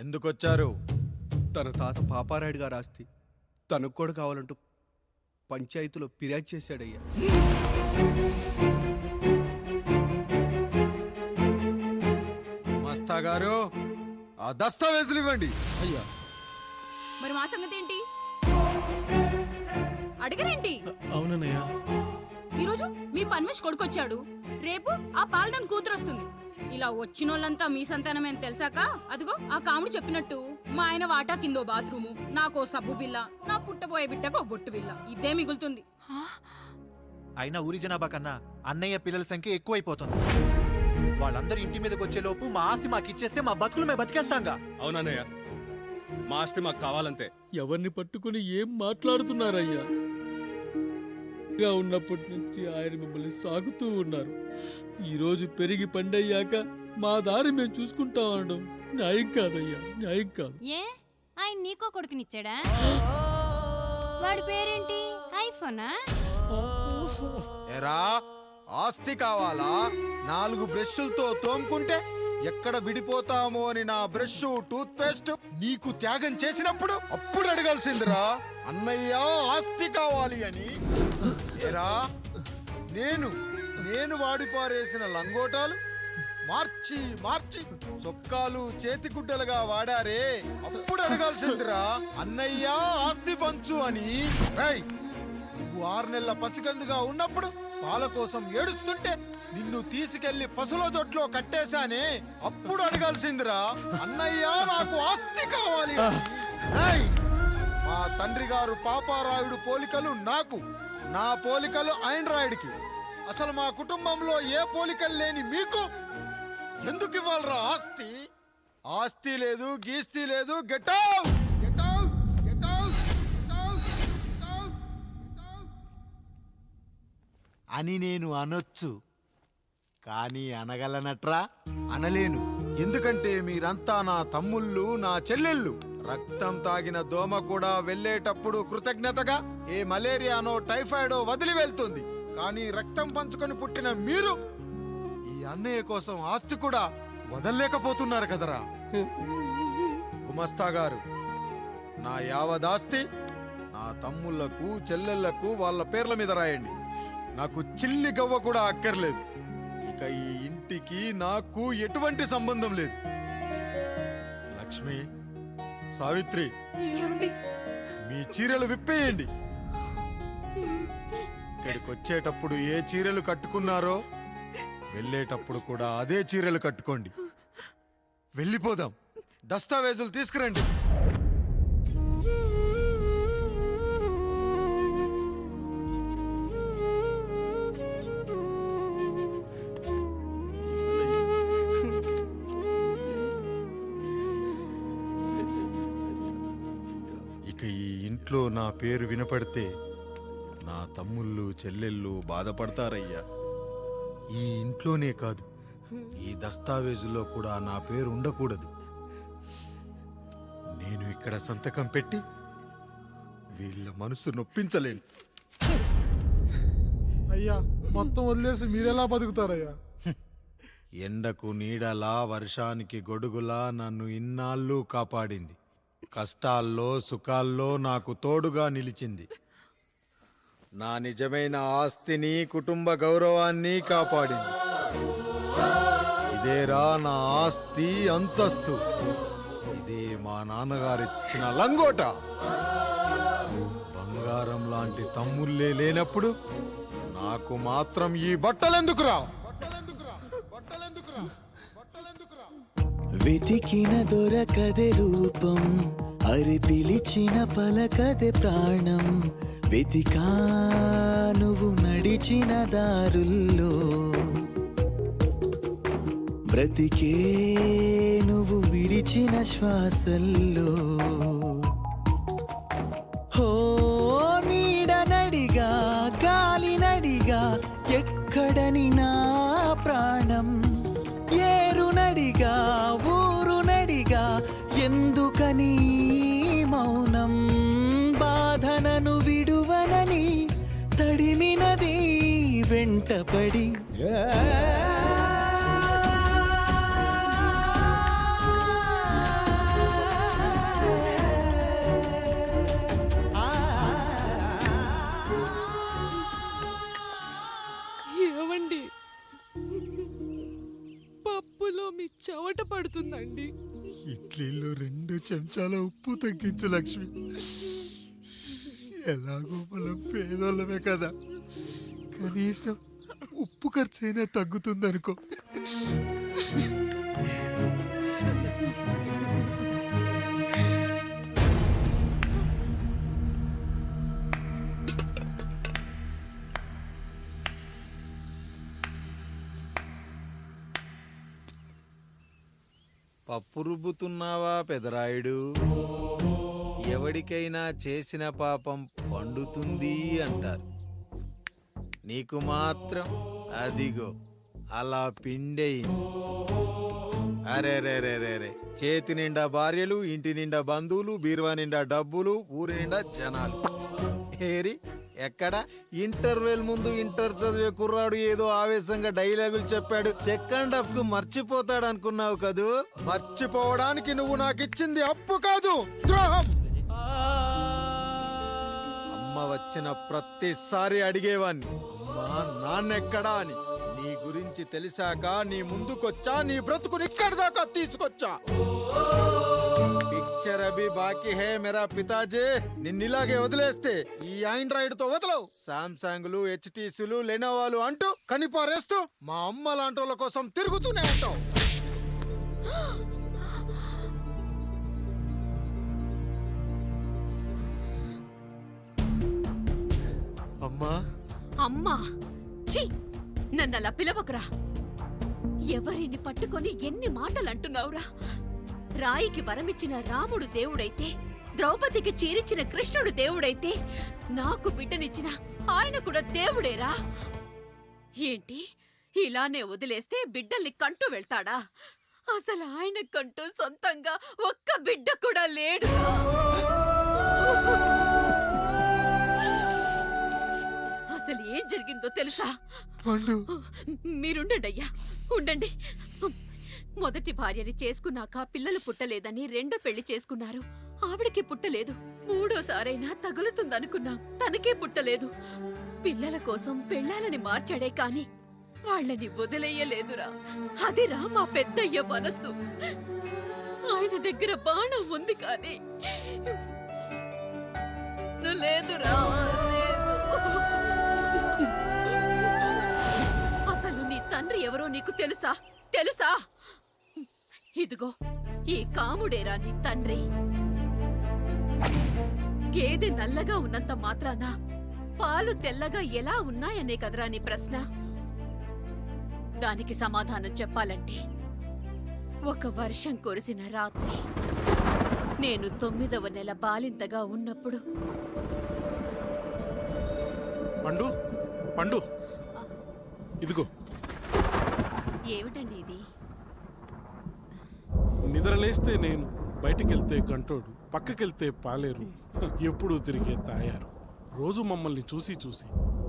ఎందుకొచ్చారు? తన తాత పాపారాయుడు గారు ఆస్తి తనకు కూడా కావాలంటూ పంచాయతీలో ఫిర్యాదు చేశాడయ్యా. మస్తా గారు, ఆ దస్తావేజులు ఇవ్వండి. అయ్యా, మరి మా సంగతి ఏంటి? అడగరేంటి? అవునన్నయ్యా, ఈరోజు మీ పన్మేష్ కొడుకొచ్చాడు, రేపు ఆ పాల్దాన్ కూతురు వస్తుంది. ఇలా వచ్చినోళ్ళంతా మీ సంతానమే అని తెలిసాక అదిగో ఆ కాముడు చెప్పినట్టు మా ఆయన వాటా కిందో బాత్రూము, నాకో సబ్బు బిల్ల, నా పుట్టబోయే బిడ్డకో బొట్టు బిల్ల, ఇదే మిగులుతుంది. అయినా ఊరి జనాభా కన్నా అన్నయ్య పిల్లల సంఖ్య ఎక్కువైపోతుంది. వాళ్ళందరూ ఇంటి మీదకి వచ్చే లోపు మా ఆస్తి మాకు ఇచ్చేస్తే మా బతుకులు మేము బతికేస్తాంగా. అవునన్నయ్య, మా ఆస్తి మాకు కావాలంతే. ఎవరిని పట్టుకుని ఏం మాట్లాడుతున్నారయ్యా? గా ఉన్నప్పటి నుంచి ఆయన మిమ్మల్ని సాగుతూ ఉన్నారు. ఈరోజు పెరిగి పండయ్యాక మా దారి మేము చూసుకుంటాం అనడం న్యాయం కాదయ్యా, న్యాయం కాదు. ఏ ఆయన నీకో కొడుకునిచ్చాడా? వాడి పేరేంటి? ఐఫోనా? ఎరా, ఆస్తి కావాలా? 4 బ్రష్లతో తోముకుంటే ఎక్కడ విడిపోతామో అని నా బ్రష్ టూత్ పేస్ట్ నీకు త్యాగం చేసినప్పుడు అప్పుడు అడగాల్సిందిరా, అన్నయ్య ఆస్తి కావాలి అని. ఎరా, నేను వాడిపారేసిన లంగోటాలు మార్చి మార్చి చొక్కాలు చేతిగుడ్డలుగా వాడారే, అప్పుడు అడగాల్సిందిరా, అన్నయ్య ఆస్తి పంచు అని. నువ్వు 6 నెలల పసికందుగా ఉన్నప్పుడు పాల కోసం ఏడుస్తుంటే నిన్ను తీసుకెళ్లి పశువుల దొడ్లో కట్టేశానే, అప్పుడు అడగాల్సిందిరా, అన్నయ్య నాకు ఆస్తి కావాలి. మా తండ్రి గారు పాపారాయుడు పోలికలు నాకు, నా పోలికలు ఆయనరాయుడికి. అసలు మా కుటుంబంలో ఏ పోలికలు లేని మీకు ఎందుకు ఇవ్వాలరా ఆస్తి? ఆస్తి లేదు, గీస్తి లేదు. Get out, get out, get out, get out, get out అని నేను అనొచ్చు, కానీ అనగలనట్రా? అనలేను. ఎందుకంటే మీరంతా నా తమ్ముళ్ళు, నా చెల్లెళ్ళు. రక్తం తాగిన దోమ కూడా వెళ్ళేటప్పుడు కృతజ్ఞతగా ఏ మలేరియానో టైఫాయిడో వదిలి వెళ్తుంది. కానీ రక్తం పంచుకొని పుట్టిన మీరు ఈ అన్నయ్య కోసం ఆస్తి కూడా వదల్లేకపోతున్నారు కదరా. గుమస్తా గారు, నా యావదాస్తి నా తమ్ముళ్లకు, చెల్లెళ్లకు వాళ్ళ పేర్ల మీద రాయండి. నాకు చిల్లి గవ్వ కూడా అక్కర్లేదు. ఇక ఈ ఇంటికి నాకు ఎటువంటి సంబంధం లేదు. లక్ష్మి, సావిత్రి, మీ చీరలు విప్పేయండి. ఇక్కడికి వచ్చేటప్పుడు ఏ చీరలు కట్టుకున్నారో వెళ్ళేటప్పుడు కూడా అదే చీరలు కట్టుకోండి. వెళ్ళిపోదాం. దస్తావేజులు తీసుకురండి. ఇక ఈ ఇంట్లో నా పేరు వినపడితే నా తమ్ముళ్ళు, చెల్లెళ్ళు బాధపడతారయ్యా. ఈ ఇంట్లోనే కాదు, ఈ దస్తావేజులో కూడా నా పేరు ఉండకూడదు. నేను ఇక్కడ సంతకం పెట్టి వీళ్ళ మనసు నొప్పించలేను. అయ్యా, మొత్తం వదిలేసి మీరెలా బతుకుతారయ్యా? ఎండకు నీడలా, వర్షానికి గొడుగులా నన్ను ఇన్నాళ్ళు కాపాడింది. కష్టాల్లో, సుఖాల్లో నాకు తోడుగా నిలిచింది. నా నిజమైన ఆస్తిని, కుటుంబ గౌరవాన్ని కాపాడింది. ఇదేరా నా ఆస్తి, అంతస్తు. ఇదే మా నాన్నగారిచ్చిన లంగోట. బంగారం లాంటి తమ్ముళ్ళే లేనప్పుడు నాకు మాత్రం ఈ బట్టలెందుకురా? వెతికిన దొరకదే రూపం, అరి పిలిచిన పలకదే ప్రాణం. వెతికా నువ్వు నడిచిన దారుల్లో, బ్రతికే నువ్వు విడిచిన శ్వాసల్లో. హో నీడనడిగా, గాలినడిగా, ఎక్కడని నా ప్రాణం. ఏరునడిగా, ఊరునడిగా, ఎందుకని మౌనం? బాధనను విడువనని తడిమినది వెంటపడి. చెమట పడుతుందండి. ఇడ్లీలో 2 చెంచాల ఉప్పు తగ్గించు లక్ష్మి. ఎలాగో మనం పేదోళ్ళమే కదా, కనీసం ఉప్పు ఖర్చైనా తగ్గుతుందనుకో. పప్పు రుబ్బుతున్నావా పెదరాయుడు? ఎవడికైనా చేసిన పాపం పండుతుంది అంటారు, నీకు మాత్రం అదిగో అలా పిండయింది. అరే రే రే రే రే, చేతి నిండా భార్యలు, ఇంటి నిండా బంధువులు, బీరువా నిండా డబ్బులు, ఊరి నిండా జనాలు. ఏరి ఎక్కడ ఇంటర్వెల్ ముందు ఇంటర్ చదివే కుర్రాడు ఏదో ఆవేశంగా డైలాగులు చెప్పాడు, సెకండ్ హాఫ్ కు మర్చిపోతాడు అనుకున్నావు కదూ? మర్చిపోవడానికి నువ్వు నాకు ఇచ్చింది అప్పు కాదు, ద్రోహం. అమ్మ వచ్చిన ప్రతిసారి అడిగేవాన్ని, అమ్మా నాన్నెక్కడా అని. నీ గురించి తెలిసాక నీ ముందుకొచ్చా, నీ బ్రతుకుని ఇక్కడి దాకా తీసుకొచ్చా. పిక్చర్ అభి బాకీ హే మేరా పితాజీ. నిన్నిలాగే వదిలేస్తే ఈ ఆండ్రాయిడ్ తో వదలవు. సామ్సంగ్లు, హెచ్టీసీలు, లెనోవాలు అంటూ కనిపారేస్తూ మా అమ్మ లాంటి వాళ్ళ కోసం తిరుగుతూనే ఉంటావు. అమ్మా అమ్మా, ఛీ, నన్నలా పిలవకురా. ఎవరిని పట్టుకొని ఎన్ని మాటలు అంటున్నావురా? రాయికి వరమిచ్చిన రాముడు దేవుడైతే, ద్రౌపదికి చీరిచ్చిన కృష్ణుడు దేవుడైతే, నాకు బిడ్డనిచ్చిన ఆయన కూడా దేవుడేరా. ఏంటి ఇలానే వదిలేస్తే బిడ్డల్ని కంటూ వెళ్తాడా? అసలు ఆయన కంటూ సొంతంగా ఒక్క బిడ్డ కూడా లేడు. అసలు ఏం జరిగిందో తెలుసా? మీరుండండి అయ్యా, ఉండండి. మొదటి భార్యని చేసుకున్నాక పిల్లలు పుట్టలేదని రెండో పెళ్లి చేసుకున్నారు. ఆవిడకి పుట్టలేదు. మూడోసారైనా తగులుతుందనుకున్నాం, తనకే పుట్టలేదు. పిల్లల కోసం పెళ్ళాలని మార్చాడే కాని వాళ్ళని వదిలేయలేదురా. అదిరా మా పెద్దయ్య మనసు. ఆయన దగ్గర బాణం ఉంది కానీ లేదురా, అసలు నీ తండ్రి ఎవరో నీకు తెలుసా? తెలుసా? ఇదిగో ఈ కాముడేరా నీ తండ్రి. గేదె నల్లగా ఉన్నంత మాత్రాన పాలు తెల్లగా ఎలా ఉన్నాయనే కదరా నీ ప్రశ్న. దానికి సమాధానం చెప్పాలంటే, ఒక వర్షం కురిసిన రాత్రి నేను 9వ నెల బాలింతగా ఉన్నప్పుడు. పండు పండు, ఇదిగో. ఏమిటండి ఇది? నిద్రలేస్తే నేను, బయటికెళ్తే గంటోడు, పక్కకెళ్తే పాలేరు, ఎప్పుడూ తిరిగే తాయారు. రోజు మమ్మల్ని చూసి చూసి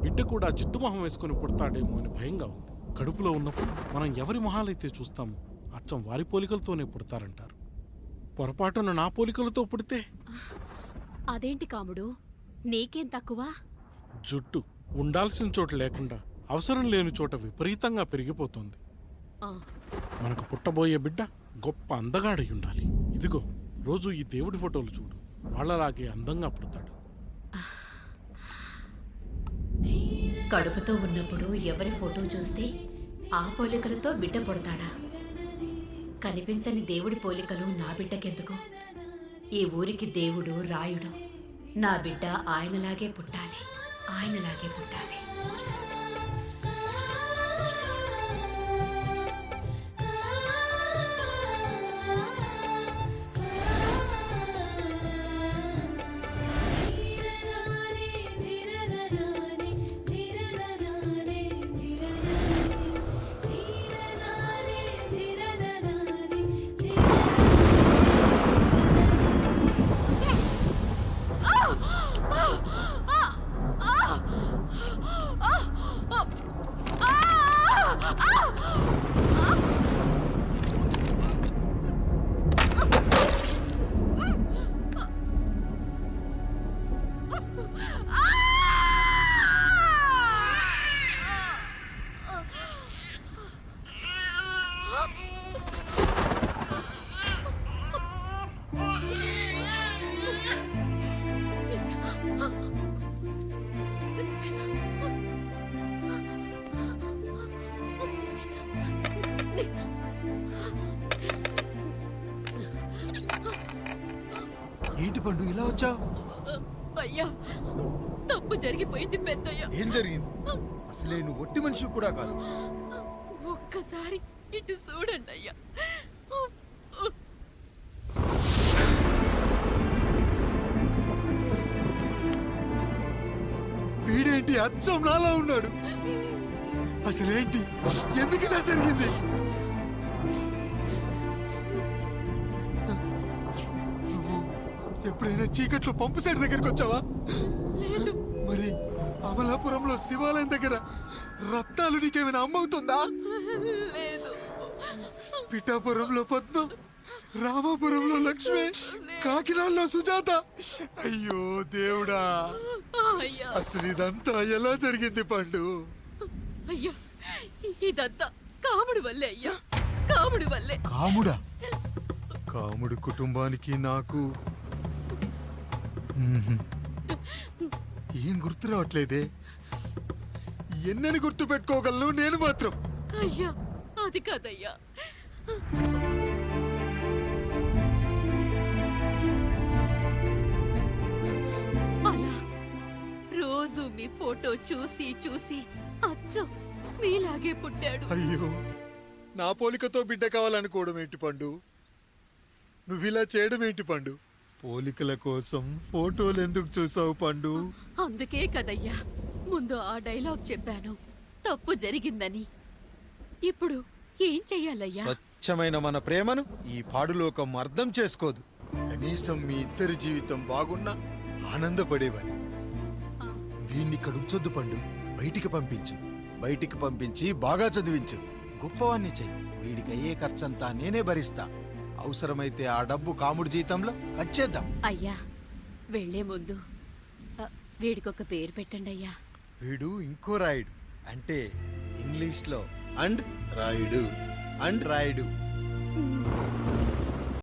బిడ్డ కూడా జిడ్డు మొహం వేసుకుని పుడతాడేమో అని భయంగా ఉంది. కడుపులో ఉన్నప్పుడు మనం ఎవరి మొహాలైతే చూస్తామో అచ్చం వారి పోలికలతోనే పుడతారంటారు. పొరపాటున నా పోలికలతో పుడితే? అదేంటి కాముడు, నీకేం తక్కువ? జుట్టు ఉండాల్సిన చోట లేకుండా అవసరం లేని చోట విపరీతంగా పెరిగిపోతుంది. మనకు పుట్టబోయే బిడ్డ గొప్ప అందగాడై ఉండాలి. ఇదిగో రోజు ఈ దేవుడి ఫోటోలు చూడు, వాళ్ళలాగే అందంగా పుడతాడు. కడుపుతో ఉన్నప్పుడు ఎవరి ఫోటో చూస్తే ఆ పోలికలతో బిడ్డ పుడతాడా? కనిపించని దేవుడి పోలికలు నా బిడ్డకెందుకు? ఈ ఊరికి దేవుడు రాయుడు. నా బిడ్డ ఆయనలాగే పుట్టాలి, ఆయనలాగే పుట్టాలి. పండు ఇలా వచ్చావు? అయ్యా తప్పు జరిగిపోయింది పెద్దయ్య. ఏం జరిగింది? అసలే నువ్వు ఒట్టి మనిషి కూడా కాదు. ఒక్కసారి ఇటు చూడండి అయ్యా. వీడేంటి అచ్చం నాలా ఉన్నాడు? అసలేంటి? ఎందుకు ఇలా జరిగింది? నువ్వు ఎప్పుడైనా చీకట్లో పంపు సైడ్ దగ్గరికి వచ్చావా? మరి అమలాపురంలో శివాలయం దగ్గర రత్నాలు నీకేమైనా అమ్మవుతుందా? పిఠాపురంలో పద్మ, రామాపురంలో లక్ష్మి, కాకినాడలో సుజాత. అయ్యో దేవుడా, అసలు ఇదంతా ఎలా జరిగింది పండు? అయ్యా ఇదంతా కాముడి వల్లే అయ్యా, కాముడి వల్లే. కాముడా? కాముడు కుటుంబానికి నాకు ఏం గుర్తు రావట్లేదే. ఎన్నని గుర్తు పెట్టుకోగలను నేను మాత్రం. అయ్యా అది కాదయ్యా. అలా రోజు మీ ఫోటో చూసి చూసి అచ్చం మీలాగే పుట్టాడు. అయ్యో, నా పోలికతో బిడ్డ కావాలనుకోవడం ఏంటి పండు? నువ్విలా చేయడం ఏంటి పండు? పోలికల కోసం ఫోటోలు ఎందుకు చూసావు పండు? అందుకే కదయ్యా ముందు ఆ డైలాగ్ చెప్పాను, తప్పు జరిగిందని. ఇప్పుడు ఏం చెయ్యాలయ్యా? స్వచ్ఛమైన మన ప్రేమను ఈ పాడులోకం అర్థం చేసుకోదు. కనీసం మీ ఇద్దరి జీవితం బాగున్నా ఆనందపడేవాని. వీణ్ణి ఇక్కడ ఉంచొద్దు పండు, బయటికి పంపించు. బయటికి పంపించి బాగా చదివించు, గొప్పవాణ్ణి చెయ్యి. వీడికి అయ్యే ఖర్చంతా నేనే భరిస్తా. అవసరమైతే ఆ డబ్బు కాముడి జీతంలో వచ్చేద్దాం. అయ్యా వెళ్లే ముందు వీడికొక పేరు పెట్టండి అయ్యా. వీడు ఇంకో రాయుడు, అంటే ఇంగ్లీష్ లో అండ్ రాయుడు అండ్ రాయుడు